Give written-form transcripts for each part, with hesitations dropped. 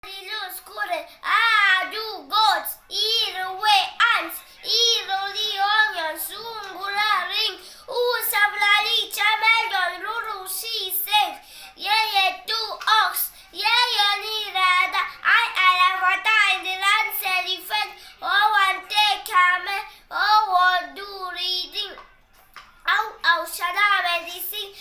Little squirrel, do goats, eat away ants, eat only onions, sungura ring, sablari chameleon, lulu she said, yeah, two ox, yeah, ni rada, I elephant in the land elephant, one take camel, one do reading, shada medicine,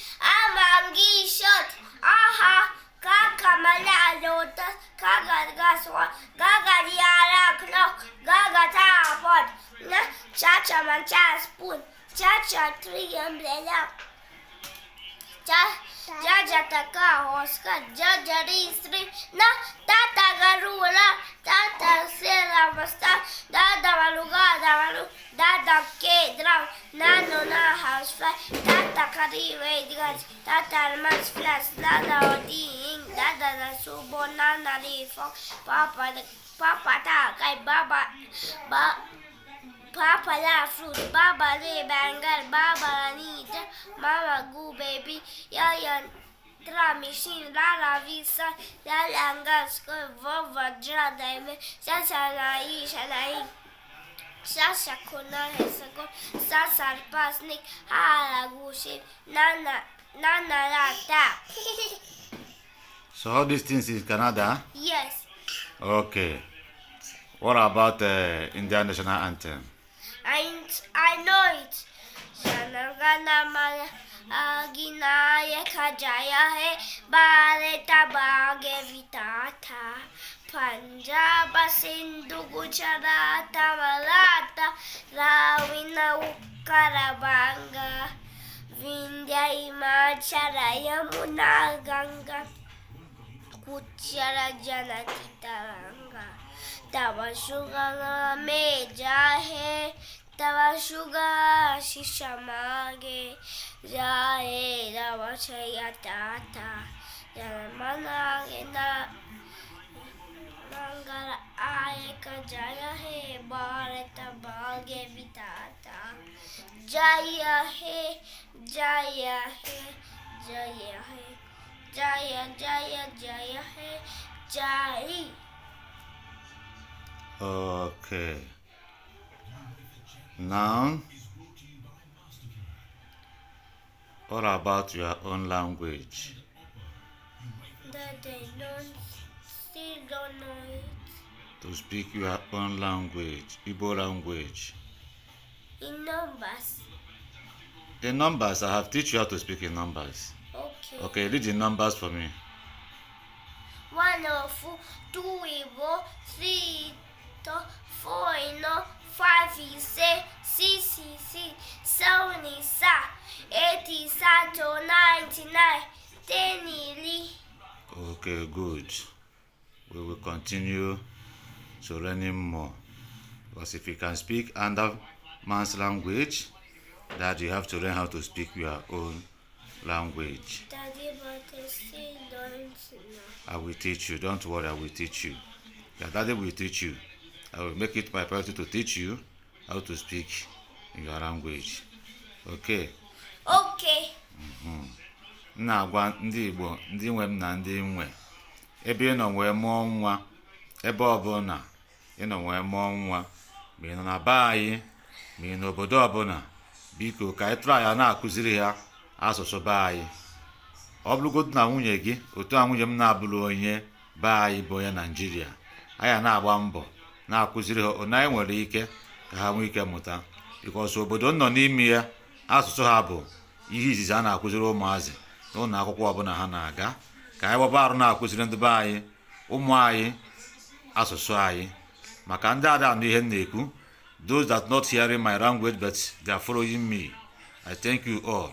mangi shot, aha. Kaka mala lotus, kaka gaswa, gaga diara clock, gaga tapot, chacha mancha spoon, chacha tree umbrella, jaja taka oscar, jaja stream, tata garula, tata sera basta, dada maluga, dada ke drum, nano na house fly, tata kari wait tata mas flash, dada odi dada the subo nana the papa ta kai Papa la fruit, Baba le bangal, Baba anita, Mama goo baby, Yayan tra machine, la visa, la langa school, Vova jadaime, Sasa Shalai, Sasa kuna hesago, Sasa pasnik, Hala gushi, Nana lata. So all these things in Canada? Yes. Okay. What about the Indian national anthem? I know it. Janagana Maya Aginaya Kajaya He Bharata Bhagya Vitata Punjaba Sindhu Gujarata Maratha Ravina Ukkarabanga Vindhya Himachala Yamuna Ganga Kuchara Janatitaranga Tava Shuga me jahe, Tava Shuga Shishamage, Jahe Rava Chayatata, Yamanagena Mangala Ayaka Jaya He, Bharata Bhagya Vitata, Jaya He, Jaya He, Jaya He, Jaya Jaya Jaya He, Jai. Okay. Now, what about your own language? That they still don't know it. To speak your own language, Igbo language. In numbers. In numbers, I have teach you how to speak in numbers. Okay. Okay, read the numbers for me. 1 of 2 Igbo, 3 4 5 is 6 is 7 is 8 is 99 10 is. Okay, good. We will continue to learning more. Because if you can speak another man's language, that you have to learn how to speak your own language. Daddy, but I still don't know. I will teach you. Don't worry, I will teach you. Your daddy will teach you. I will make it my priority to teach you how to speak in your language. Okay? Okay. M na-agwa ndị Igbo, ndị nwe m na ndị nwe, ebe ị nọ wee mụọ nwa, ebe ọbụla ị nọ wee mụọ nwa, ma ị nọ na be anyị, ma ị n'obodo ọbụla, biko ka anyị tụrụ ya na-akụziri ha asụsụ be anyị. Ọ bụrụgodị na nwunye gị, otu a nwunye m na-abụrụ onye be anyị bụ onye Naijiria, anyị na-agba mbọ na-akụziri ha ona anyị nwere ike ka ha nwee ike mụta, because obodo nọ n'ime ya, asụsụ ha bụ ihe izizi a na-akụziri ụmụazị n'ụlọ akwụkwọ ọbụla ha na-aga. Ka anyị gbaba arụ na-akụziri ndị be anyị, ụmụ anyị, asụsụ anyị. Maka ndị ada anụ ihe m na-ekwu, those that not hearing my language but they are following me, I thank you all.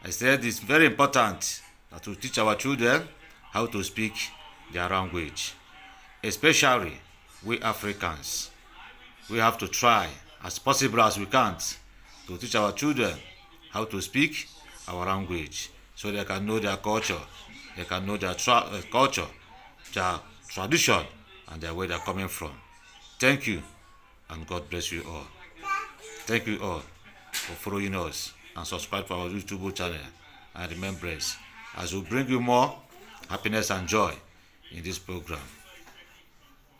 I said it's very important that we teach our children how to speak their language, especially we Africans. We have to try as possible as we can to teach our children how to speak our language so they can know their culture, they can know their culture, their tradition, and their where they're coming from. Thank you, and God bless you all. Thank you all for following us and subscribe to our YouTube channel. And remember, as we bring you more happiness and joy in this program.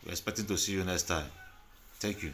We're expecting to see you next time. Thank you.